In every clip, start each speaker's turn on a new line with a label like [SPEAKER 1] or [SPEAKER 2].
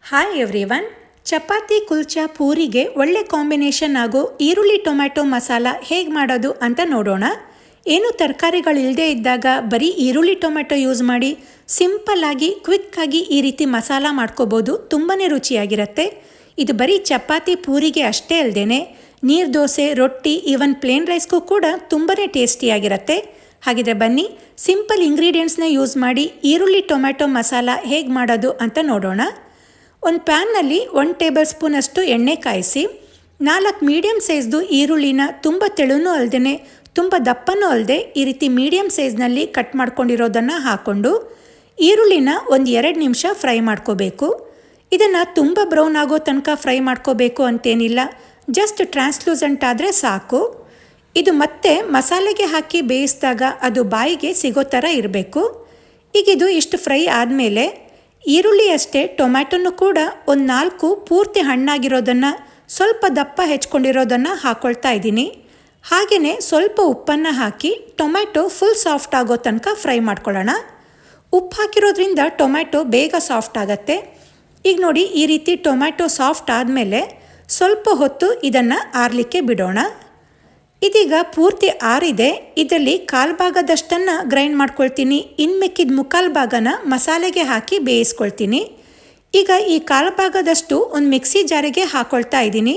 [SPEAKER 1] Hi everyone. Chapati kulcha ಪೂರಿಗೆ ಒಳ್ಳೆ combination ಆಗೋ ಈರುಳ್ಳಿ ಟೊಮ್ಯಾಟೊ ಮಸಾಲ ಹೇಗೆ ಮಾಡೋದು ಅಂತ ನೋಡೋಣ. ಏನು ತರಕಾರಿಗಳಿಲ್ಲದೆ ಇದ್ದಾಗ ಬರೀ ಈರುಳ್ಳಿ ಟೊಮ್ಯಾಟೊ ಯೂಸ್ ಮಾಡಿ ಸಿಂಪಲ್ಲಾಗಿ ಕ್ವಿಕ್ಕಾಗಿ ಈ ರೀತಿ ಮಸಾಲ ಮಾಡ್ಕೋಬೋದು. ತುಂಬಾ ರುಚಿಯಾಗಿರುತ್ತೆ. ಇದು ಬರೀ ಚಪಾತಿ ಪೂರಿಗೆ ಅಷ್ಟೇ ಅಲ್ಲದೆ ನೀರು ದೋಸೆ, ರೊಟ್ಟಿ, ಈವನ್ ಪ್ಲೇನ್ ರೈಸ್ಗೂ ಕೂಡ ತುಂಬಾ ಟೇಸ್ಟಿಯಾಗಿರುತ್ತೆ. ಹಾಗಿದ್ರೆ ಬನ್ನಿ, ಸಿಂಪಲ್ ಇಂಗ್ರೀಡಿಯೆಂಟ್ಸ್ನ ಯೂಸ್ ಮಾಡಿ ಈರುಳ್ಳಿ ಟೊಮ್ಯಾಟೊ ಮಸಾಲ ಹೇಗೆ ಮಾಡೋದು ಅಂತ ನೋಡೋಣ. ಒಂದು ಪ್ಯಾನ್ನಲ್ಲಿ 1 ಟೇಬಲ್ ಸ್ಪೂನಷ್ಟು ಎಣ್ಣೆ ಕಾಯಿಸಿ 4 ಮೀಡಿಯಮ್ ಸೈಜ್ದು ಈರುಳ್ಳಿನ ತುಂಬ ತೆಳುನೂ ಅಲ್ಲದೆ ತುಂಬ ದಪ್ಪನೂ ಅಲ್ಲದೆ ಈ ರೀತಿ ಮೀಡಿಯಮ್ ಸೈಜ್ನಲ್ಲಿ ಕಟ್ ಮಾಡ್ಕೊಂಡಿರೋದನ್ನು ಹಾಕ್ಕೊಂಡು ಈರುಳ್ಳಿನ 1-2 ನಿಮಿಷ ಫ್ರೈ ಮಾಡ್ಕೋಬೇಕು. ಇದನ್ನು ತುಂಬ ಬ್ರೌನ್ ಆಗೋ ತನಕ ಫ್ರೈ ಮಾಡ್ಕೋಬೇಕು ಅಂತೇನಿಲ್ಲ, ಜಸ್ಟ್ ಟ್ರಾನ್ಸ್ಲೂಸೆಂಟ್ ಆದರೆ ಸಾಕು. ಇದು ಮತ್ತೆ ಮಸಾಲೆಗೆ ಹಾಕಿ ಬೇಯಿಸಿದಾಗ ಅದು ಬಾಯಿಗೆ ಸಿಗೋ ಥರ ಇರಬೇಕು. ಈಗಿದು ಇಷ್ಟು ಫ್ರೈ ಆದಮೇಲೆ ಈರುಳ್ಳಿ ಅಷ್ಟೇ ಟೊಮ್ಯಾಟೊನ್ನು ಕೂಡ 4 ಪೂರ್ತಿ ಹಣ್ಣಾಗಿರೋದನ್ನು ಸ್ವಲ್ಪ ದಪ್ಪ ಹೆಚ್ಕೊಂಡಿರೋದನ್ನು ಹಾಕ್ಕೊಳ್ತಾ ಇದ್ದೀನಿ. ಹಾಗೆಯೇ ಸ್ವಲ್ಪ ಉಪ್ಪನ್ನು ಹಾಕಿ ಟೊಮ್ಯಾಟೊ ಫುಲ್ ಸಾಫ್ಟ್ ಆಗೋ ತನಕ ಫ್ರೈ ಮಾಡ್ಕೊಳ್ಳೋಣ. ಉಪ್ಪು ಹಾಕಿರೋದ್ರಿಂದ ಟೊಮ್ಯಾಟೊ ಬೇಗ ಸಾಫ್ಟ್ ಆಗುತ್ತೆ. ಈಗ ನೋಡಿ, ಈ ರೀತಿ ಟೊಮ್ಯಾಟೊ ಸಾಫ್ಟ್ ಆದಮೇಲೆ ಸ್ವಲ್ಪ ಹೊತ್ತು ಇದನ್ನು ಆರಲಿಕ್ಕೆ ಬಿಡೋಣ. ಇದೀಗ ಪೂರ್ತಿ ಆರಿದೆ. ಇದರಲ್ಲಿ 1/4 ಭಾಗದಷ್ಟನ್ನು ಗ್ರೈಂಡ್ ಮಾಡ್ಕೊಳ್ತೀನಿ. ಇನ್ನು ಮಿಕ್ಕಿದ 3/4 ಭಾಗನ ಮಸಾಲೆಗೆ ಹಾಕಿ ಬೇಯಿಸ್ಕೊಳ್ತೀನಿ. ಈಗ ಈ 1/4 ಭಾಗದಷ್ಟು ಒಂದು ಮಿಕ್ಸಿ ಜಾರಿಗೆ ಹಾಕ್ಕೊಳ್ತಾ ಇದ್ದೀನಿ.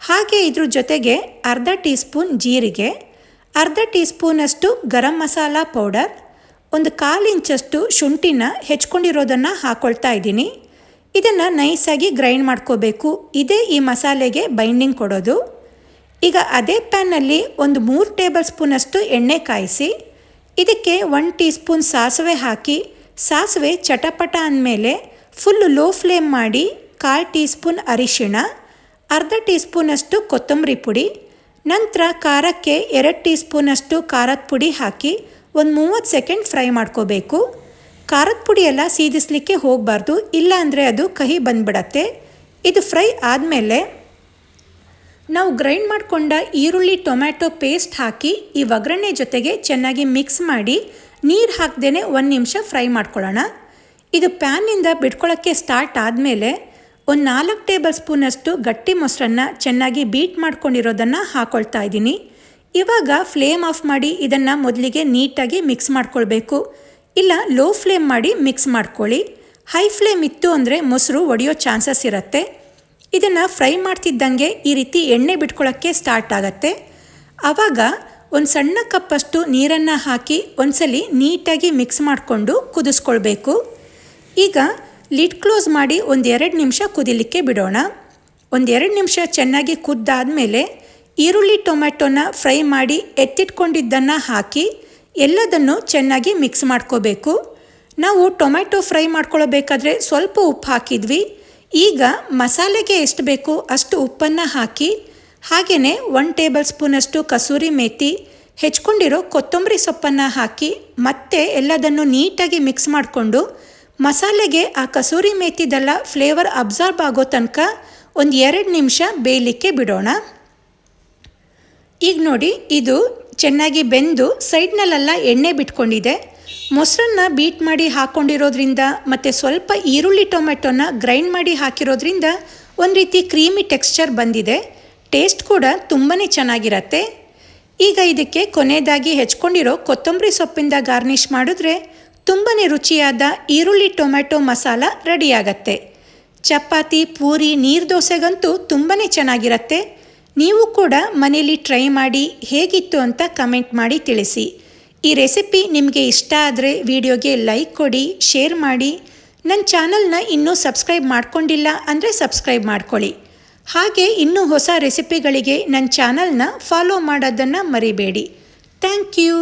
[SPEAKER 1] ಹಾಗೆ ಇದ್ರ ಜೊತೆಗೆ ಅರ್ಧ ಟೀ ಸ್ಪೂನ್ ಜೀರಿಗೆ, ಅರ್ಧ ಟೀ ಸ್ಪೂನಷ್ಟು ಗರಂ ಮಸಾಲ ಪೌಡರ್, 1/4 ಇಂಚಷ್ಟು ಶುಂಠಿನ ಹೆಚ್ಕೊಂಡಿರೋದನ್ನು ಹಾಕ್ಕೊಳ್ತಾ ಇದ್ದೀನಿ. ಇದನ್ನು ನೈಸಾಗಿ ಗ್ರೈಂಡ್ ಮಾಡ್ಕೋಬೇಕು. ಇದೇ ಈ ಮಸಾಲೆಗೆ ಬೈಂಡಿಂಗ್ ಕೊಡೋದು. ಈಗ ಅದೇ ಪ್ಯಾನ್ನಲ್ಲಿ 3 ಟೇಬಲ್ ಸ್ಪೂನಷ್ಟು ಎಣ್ಣೆ ಕಾಯಿಸಿ ಇದಕ್ಕೆ 1 ಟೀ ಸ್ಪೂನ್ ಸಾಸಿವೆ ಹಾಕಿ ಸಾಸಿವೆ ಚಟಪಟ ಅಂದಮೇಲೆ ಫುಲ್ಲು ಲೋ ಫ್ಲೇಮ್ ಮಾಡಿ 1/4 ಟೀ ಸ್ಪೂನ್ ಅರಿಶಿಣ, ಅರ್ಧ ಟೀ ಸ್ಪೂನಷ್ಟು ಕೊತ್ತಂಬರಿ ಪುಡಿ, ನಂತರ ಖಾರಕ್ಕೆ 2 ಟೀ ಸ್ಪೂನಷ್ಟು ಖಾರದ ಪುಡಿ ಹಾಕಿ 30 ಸೆಕೆಂಡ್ ಫ್ರೈ ಮಾಡ್ಕೋಬೇಕು. ಖಾರದ ಪುಡಿ ಎಲ್ಲ ಸೀದಿಸಲಿಕ್ಕೆ ಹೋಗಬಾರ್ದು, ಇಲ್ಲ ಅಂದರೆ ಅದು ಕಹಿ ಬಂದುಬಿಡತ್ತೆ. ಇದು ಫ್ರೈ ಆದಮೇಲೆ ನಾವು ಗ್ರೈಂಡ್ ಮಾಡಿಕೊಂಡ ಈರುಳ್ಳಿ ಟೊಮ್ಯಾಟೊ ಪೇಸ್ಟ್ ಹಾಕಿ ಈ ಒಗ್ಗರಣೆ ಜೊತೆಗೆ ಚೆನ್ನಾಗಿ ಮಿಕ್ಸ್ ಮಾಡಿ ನೀರು ಹಾಕ್ದೇ 1 ನಿಮಿಷ ಫ್ರೈ ಮಾಡ್ಕೊಳ್ಳೋಣ. ಇದು ಪ್ಯಾನ್ನಿಂದ ಬಿಟ್ಕೊಳ್ಳೋಕ್ಕೆ ಸ್ಟಾರ್ಟ್ ಆದಮೇಲೆ 4 ಟೇಬಲ್ ಸ್ಪೂನಷ್ಟು ಗಟ್ಟಿ ಮೊಸರನ್ನು ಚೆನ್ನಾಗಿ ಬೀಟ್ ಮಾಡ್ಕೊಂಡಿರೋದನ್ನು ಹಾಕ್ಕೊಳ್ತಾ ಇದ್ದೀನಿ. ಇವಾಗ ಫ್ಲೇಮ್ ಆಫ್ ಮಾಡಿ ಇದನ್ನು ಮೊದಲಿಗೆ ನೀಟಾಗಿ ಮಿಕ್ಸ್ ಮಾಡ್ಕೊಳ್ಬೇಕು. ಇಲ್ಲ ಲೋ ಫ್ಲೇಮ್ ಮಾಡಿ ಮಿಕ್ಸ್ ಮಾಡ್ಕೊಳ್ಳಿ. ಹೈ ಫ್ಲೇಮ್ ಇತ್ತು ಅಂದರೆ ಮೊಸರು ಒಡೆಯೋ ಚಾನ್ಸಸ್ ಇರುತ್ತೆ. ಇದನ್ನು ಫ್ರೈ ಮಾಡ್ತಿದ್ದಂಗೆ ಈ ರೀತಿ ಎಣ್ಣೆ ಬಿಟ್ಕೊಳ್ಳೋಕ್ಕೆ ಸ್ಟಾರ್ಟ್ ಆಗುತ್ತೆ. ಆವಾಗ ಒಂದು ಸಣ್ಣ ಕಪ್ಪಷ್ಟು ನೀರನ್ನು ಹಾಕಿ ಒಂದ್ಸಲಿ ನೀಟಾಗಿ ಮಿಕ್ಸ್ ಮಾಡಿಕೊಂಡು ಕುದಿಸ್ಕೊಳ್ಬೇಕು. ಈಗ ಲಿಡ್ ಕ್ಲೋಸ್ ಮಾಡಿ 1-2 ನಿಮಿಷ ಕುದಿಲಿಕ್ಕೆ ಬಿಡೋಣ. 1-2 ನಿಮಿಷ ಚೆನ್ನಾಗಿ ಕುದ್ದಾದಮೇಲೆ ಈರುಳ್ಳಿ ಟೊಮ್ಯಾಟೊನ ಫ್ರೈ ಮಾಡಿ ಎತ್ತಿಟ್ಕೊಂಡಿದ್ದನ್ನು ಹಾಕಿ ಎಲ್ಲದನ್ನು ಚೆನ್ನಾಗಿ ಮಿಕ್ಸ್ ಮಾಡ್ಕೋಬೇಕು. ನಾವು ಟೊಮ್ಯಾಟೊ ಫ್ರೈ ಮಾಡ್ಕೊಳ್ಬೇಕಾದ್ರೆ ಸ್ವಲ್ಪ ಉಪ್ಪು ಹಾಕಿದ್ವಿ. ಈಗ ಮಸಾಲೆಗೆ ಎಷ್ಟು ಬೇಕೋ ಅಷ್ಟು ಉಪ್ಪನ್ನು ಹಾಕಿ ಹಾಗೆಯೇ 1 ಟೇಬಲ್ ಸ್ಪೂನಷ್ಟು ಕಸೂರಿ ಮೇಥಿ, ಹೆಚ್ಕೊಂಡಿರೋ ಕೊತ್ತಂಬರಿ ಸೊಪ್ಪನ್ನು ಹಾಕಿ ಮತ್ತೆ ಎಲ್ಲದನ್ನು ನೀಟಾಗಿ ಮಿಕ್ಸ್ ಮಾಡಿಕೊಂಡು ಮಸಾಲೆಗೆ ಆ ಕಸೂರಿ ಮೇಥಿದೆಲ್ಲ ಫ್ಲೇವರ್ ಅಬ್ಸಾರ್ಬ್ ಆಗೋ ತನಕ 1-2 ನಿಮಿಷ ಬೇಯಲಿಕ್ಕೆ ಬಿಡೋಣ. ಈಗ ನೋಡಿ, ಇದು ಚೆನ್ನಾಗಿ ಬೆಂದು ಸೈಡ್ನಲ್ಲೆಲ್ಲ ಎಣ್ಣೆ ಬಿಟ್ಕೊಂಡಿದೆ. ಮೊಸರನ್ನ ಬೀಟ್ ಮಾಡಿ ಹಾಕ್ಕೊಂಡಿರೋದ್ರಿಂದ ಮತ್ತು ಸ್ವಲ್ಪ ಈರುಳ್ಳಿ ಟೊಮೆಟೊನ ಗ್ರೈಂಡ್ ಮಾಡಿ ಹಾಕಿರೋದ್ರಿಂದ ಒಂದು ರೀತಿ ಕ್ರೀಮಿ ಟೆಕ್ಸ್ಚರ್ ಬಂದಿದೆ. ಟೇಸ್ಟ್ ಕೂಡ ತುಂಬಾ ಚೆನ್ನಾಗಿರತ್ತೆ. ಈಗ ಇದಕ್ಕೆ ಕೊನೆಯದಾಗಿ ಹೆಚ್ಕೊಂಡಿರೋ ಕೊತ್ತಂಬರಿ ಸೊಪ್ಪಿಂದ ಗಾರ್ನಿಷ್ ಮಾಡಿದ್ರೆ ತುಂಬಾ ರುಚಿಯಾದ ಈರುಳ್ಳಿ ಟೊಮ್ಯಾಟೊ ಮಸಾಲ ರೆಡಿಯಾಗತ್ತೆ. ಚಪಾತಿ, ಪೂರಿ, ನೀರು ದೋಸೆಗಂತೂ ತುಂಬಾ ಚೆನ್ನಾಗಿರತ್ತೆ. ನೀವು ಕೂಡ ಮನೇಲಿ ಟ್ರೈ ಮಾಡಿ ಹೇಗಿತ್ತು ಅಂತ ಕಮೆಂಟ್ ಮಾಡಿ ತಿಳಿಸಿ. ಈ ರೆಸಿಪಿ ನಿಮಗೆ ಇಷ್ಟ ಆದರೆ ವಿಡಿಯೋಗೆ ಲೈಕ್ ಕೊಡಿ, ಶೇರ್ ಮಾಡಿ. ನನ್ನ ಚಾನಲ್ನ ಇನ್ನೂ ಸಬ್ಸ್ಕ್ರೈಬ್ ಮಾಡ್ಕೊಂಡಿಲ್ಲ ಅಂದರೆ ಸಬ್ಸ್ಕ್ರೈಬ್ ಮಾಡ್ಕೊಳ್ಳಿ. ಹಾಗೆ ಇನ್ನೂ ಹೊಸ ರೆಸಿಪಿಗಳಿಗೆ ನನ್ನ ಚಾನಲ್ನ ಫಾಲೋ ಮಾಡೋದನ್ನು ಮರಿಬೇಡಿ. Thank you.